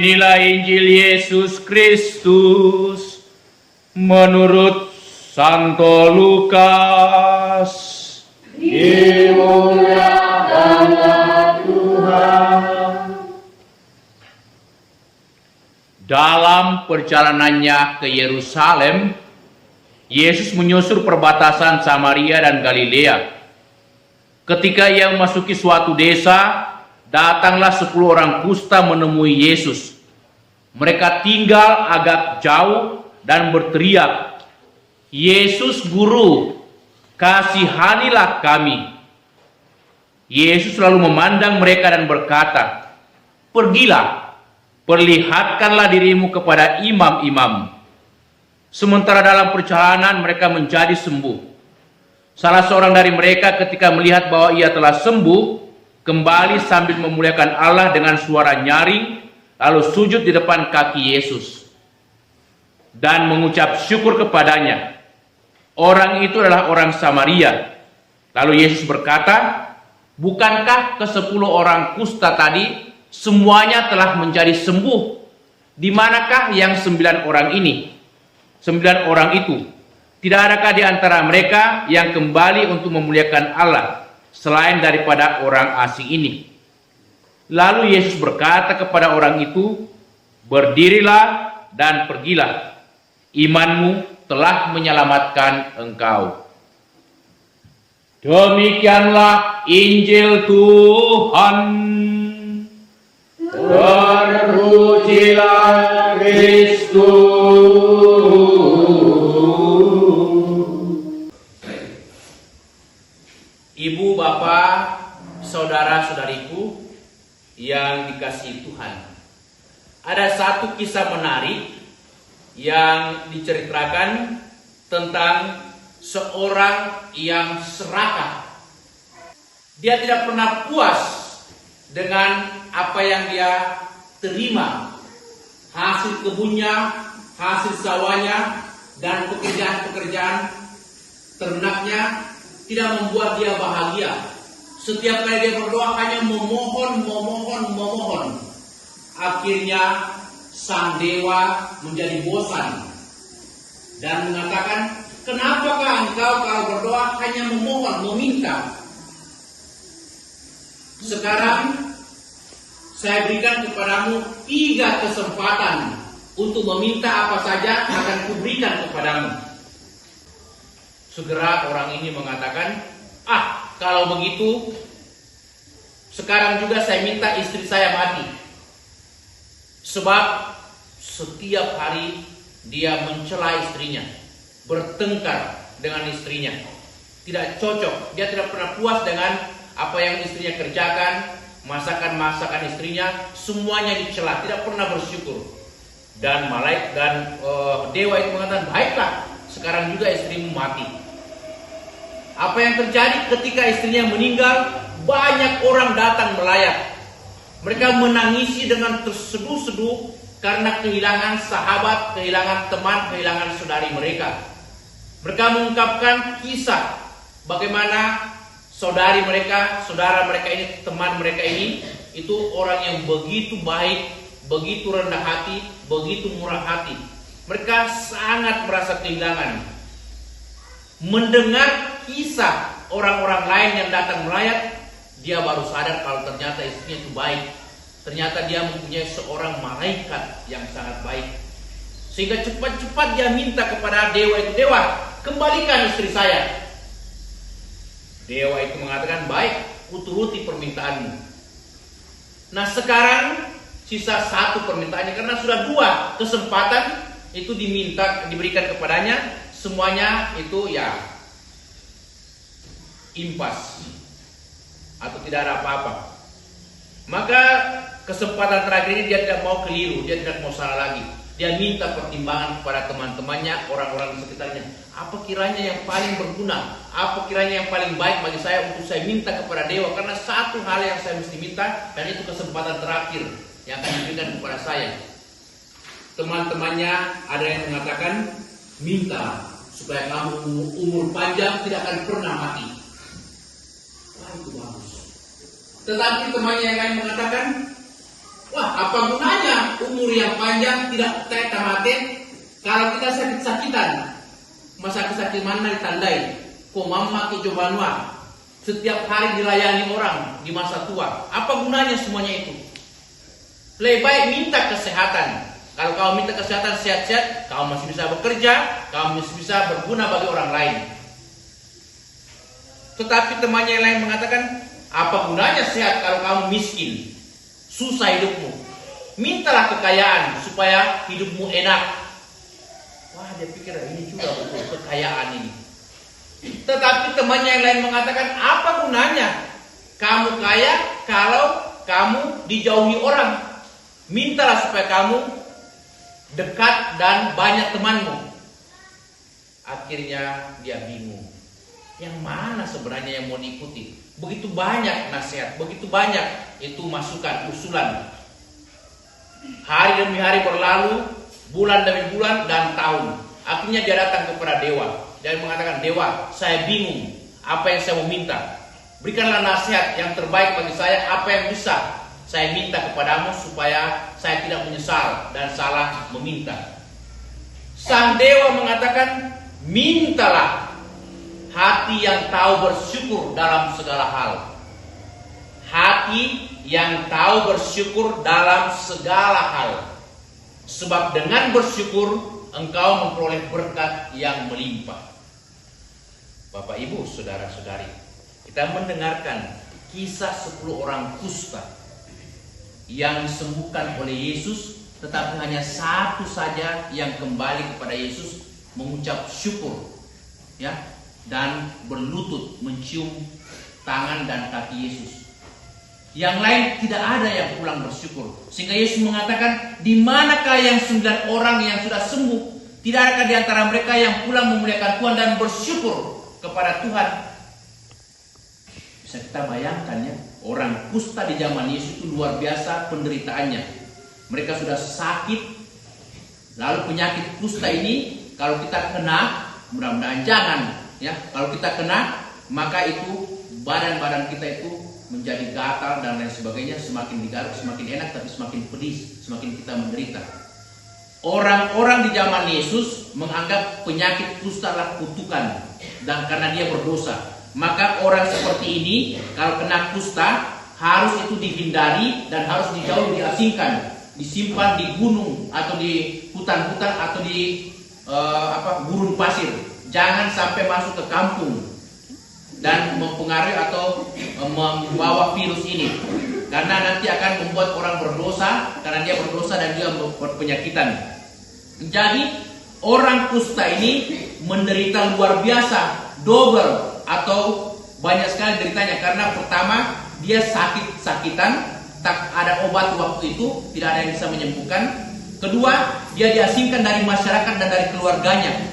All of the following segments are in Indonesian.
Inilah Injil Yesus Kristus menurut Santo Lukas. Dimuliakanlah Tuhan. Dalam perjalanannya ke Yerusalem, Yesus menyusur perbatasan Samaria dan Galilea. Ketika ia memasuki suatu desa, datanglah 10 orang kusta menemui Yesus. Mereka tinggal agak jauh dan berteriak, "Yesus Guru, kasihanilah kami." Yesus lalu memandang mereka dan berkata, "Pergilah, perlihatkanlah dirimu kepada imam-imam." Sementara dalam perjalanan mereka menjadi sembuh. Salah seorang dari mereka ketika melihat bahwa ia telah sembuh, kembali sambil memuliakan Allah dengan suara nyaring, lalu sujud di depan kaki Yesus dan mengucap syukur kepadanya. Orang itu adalah orang Samaria. Lalu Yesus berkata, "Bukankah ke-10 orang kusta tadi semuanya telah menjadi sembuh? Di manakah yang 9 orang ini? 9 orang itu, tidak adakah di antara mereka yang kembali untuk memuliakan Allah selain daripada orang asing ini?" Lalu Yesus berkata kepada orang itu, "Berdirilah dan pergilah. Imanmu telah menyelamatkan engkau." Demikianlah Injil Tuhan. Terpujilah Kristus. Ibu, bapak, saudara-saudariku yang dikasihi Tuhan, ada satu kisah menarik yang diceritakan tentang seorang yang serakah. Dia tidak pernah puas dengan apa yang dia terima, hasil kebunnya, hasil sawahnya, dan pekerjaan-pekerjaan ternaknya tidak membuat dia bahagia. Setiap kali dia berdoa hanya memohon. Akhirnya sang dewa menjadi bosan dan mengatakan, "Kenapakah engkau kalau berdoa hanya memohon, meminta? Sekarang saya berikan kepadamu 3 kesempatan untuk meminta apa saja akan kuberikan kepadamu." Segera orang ini mengatakan, "Kalau begitu, sekarang juga saya minta istri saya mati." Sebab setiap hari dia mencela istrinya, bertengkar dengan istrinya. Tidak cocok, dia tidak pernah puas dengan apa yang istrinya kerjakan, masakan istrinya, semuanya dicela, tidak pernah bersyukur. Dan dewa itu mengatakan, "Baiklah, sekarang juga istrimu mati." Apa yang terjadi ketika istrinya meninggal? Banyak orang datang melayat. Mereka menangisi dengan terseduh-seduh karena kehilangan sahabat, kehilangan teman, kehilangan saudari mereka. Mereka mengungkapkan kisah bagaimana saudara mereka ini, teman mereka ini, itu orang yang begitu baik, begitu rendah hati, begitu murah hati. Mereka sangat merasa kehilangan. Mendengar kisah orang-orang lain yang datang melayat, dia baru sadar kalau ternyata istrinya itu baik. Ternyata dia mempunyai seorang malaikat yang sangat baik. Sehingga cepat-cepat dia minta kepada dewa itu, "Dewa, kembalikan istri saya." Dewa itu mengatakan, "Baik, kuturuti permintaanmu." Nah, sekarang sisa 1 permintaannya, karena sudah 2 kesempatan itu diberikan kepadanya, semuanya itu impas atau tidak ada apa-apa. Maka kesempatan terakhir ini dia tidak mau keliru, dia tidak mau salah lagi. Dia minta pertimbangan kepada teman-temannya, orang-orang di sekitarnya. Apa kiranya yang paling berguna? Apa kiranya yang paling baik bagi saya untuk saya minta kepada dewa? Karena satu hal yang saya mesti minta, dan itu kesempatan terakhir yang akan diberikan kepada saya. Teman-temannya ada yang mengatakan, "Minta supaya kamu umur panjang, tidak akan pernah mati." Wah, itu bagus. Tetapi temannya yang lain mengatakan, Apa gunanya umur yang panjang tidak tamaten kalau kita sakit-sakitan? Masa sakit mana ditandai? Komama ke Jobanua. Setiap hari dilayani orang di masa tua. Apa gunanya semuanya itu? Lebih baik minta kesehatan. Kalau kau minta kesehatan sehat-sehat, kau masih bisa bekerja, kau masih bisa berguna bagi orang lain. Tetapi temannya yang lain mengatakan, apa gunanya sehat kalau kamu miskin, susah hidupmu. Mintalah kekayaan supaya hidupmu enak. Wah, dia pikir ini juga betul kekayaan ini. Tetapi temannya yang lain mengatakan, apa gunanya kamu kaya kalau kamu dijauhi orang? Mintalah supaya kamu dekat dan banyak temanmu. Akhirnya dia bingung. Yang mana sebenarnya yang mau diikuti? Begitu banyak nasihat, begitu banyak itu masukan, usulan. Hari demi hari berlalu, bulan demi bulan dan tahun. Akhirnya dia datang kepada dewa dan mengatakan, Dewa, saya bingung apa yang saya mau minta. Berikanlah nasihat yang terbaik bagi saya, apa yang bisa saya minta kepadamu supaya saya tidak menyesal dan salah meminta. Sang dewa mengatakan, mintalah hati yang tahu bersyukur dalam segala hal. Hati yang tahu bersyukur dalam segala hal. Sebab dengan bersyukur engkau memperoleh berkat yang melimpah. Bapak, Ibu, saudara-saudari, kita mendengarkan kisah 10 orang kusta yang disembuhkan oleh Yesus, tetapi hanya satu saja yang kembali kepada Yesus mengucap syukur, ya, dan berlutut mencium tangan dan kaki Yesus. Yang lain tidak ada yang pulang bersyukur. Sehingga Yesus mengatakan, di manakah yang 9 orang yang sudah sembuh? Tidak adakah di antara mereka yang pulang memuliakan Tuhan dan bersyukur kepada Tuhan? Bisa kita bayangkan ya, orang kusta di zaman Yesus itu luar biasa penderitaannya. Mereka sudah sakit, lalu penyakit kusta ini kalau kita kena, mudah-mudahan jangan ya, kalau kita kena maka itu badan-badan kita itu menjadi gatal dan lain sebagainya, semakin digaruk semakin enak tapi semakin pedih, semakin kita menderita. Orang-orang di zaman Yesus menganggap penyakit kusta adalah kutukan dan karena dia berdosa, maka orang seperti ini kalau kena kusta harus itu dihindari dan harus dijauh, diasingkan, disimpan di gunung atau di hutan-hutan atau di gurun pasir. Jangan sampai masuk ke kampung dan mempengaruhi atau membawa virus ini, karena nanti akan membuat orang berdosa, karena dia berdosa dan dia membuat penyakitan. Jadi orang kusta ini menderita luar biasa, double atau banyak sekali deritanya, karena pertama dia sakit-sakitan, tak ada obat waktu itu, tidak ada yang bisa menyembuhkan. Kedua, dia diasingkan dari masyarakat dan dari keluarganya.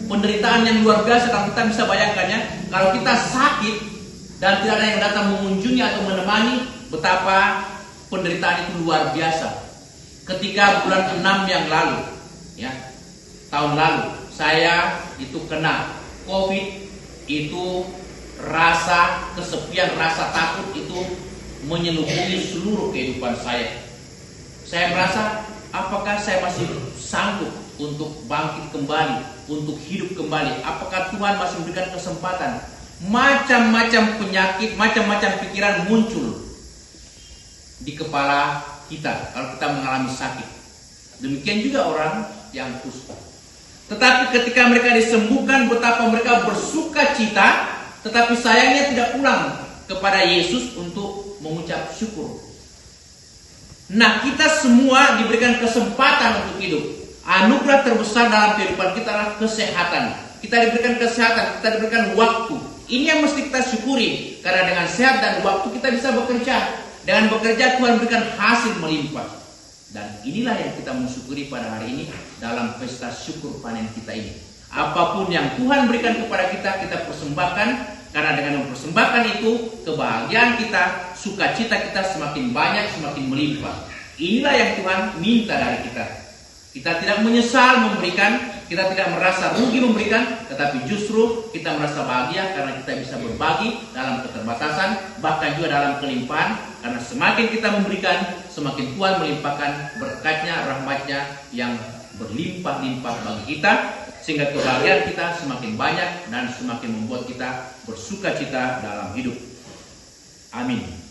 Penderitaan yang luar biasa. Kalau kita bisa bayangkannya, kalau kita sakit dan tidak ada yang datang mengunjungi atau menemani, betapa penderitaan itu luar biasa. Ketika bulan 6 yang lalu, ya, tahun lalu, saya itu kena COVID, itu rasa kesepian, rasa takut itu menyelubuhi seluruh kehidupan saya. Saya merasa, apakah saya masih sanggup untuk bangkit kembali, untuk hidup kembali? Apakah Tuhan masih memberikan kesempatan? Macam-macam penyakit, macam-macam pikiran muncul di kepala kita kalau kita mengalami sakit. Demikian juga orang yang kusta. Tetapi ketika mereka disembuhkan, betapa mereka bersuka cita, tetapi sayangnya tidak pulang kepada Yesus untuk mengucap syukur. Nah, kita semua diberikan kesempatan untuk hidup. Anugerah terbesar dalam kehidupan kita adalah kesehatan. Kita diberikan kesehatan, kita diberikan waktu. Ini yang mesti kita syukuri, karena dengan sehat dan waktu kita bisa bekerja. Dengan bekerja Tuhan berikan hasil melimpah. Dan inilah yang kita mensyukuri pada hari ini dalam pesta syukur panen kita ini. Apapun yang Tuhan berikan kepada kita, kita persembahkan, karena dengan mempersembahkan itu kebahagiaan kita, sukacita kita semakin banyak, semakin melimpah. Inilah yang Tuhan minta dari kita. Kita tidak menyesal memberikan, kita tidak merasa rugi memberikan, tetapi justru kita merasa bahagia karena kita bisa berbagi dalam keterbatasan, bahkan juga dalam kelimpahan. Karena semakin kita memberikan, semakin Tuhan melimpahkan berkatnya, rahmatnya yang berlimpah-limpah bagi kita, sehingga kebahagiaan kita semakin banyak dan semakin membuat kita bersuka cita dalam hidup. Amin.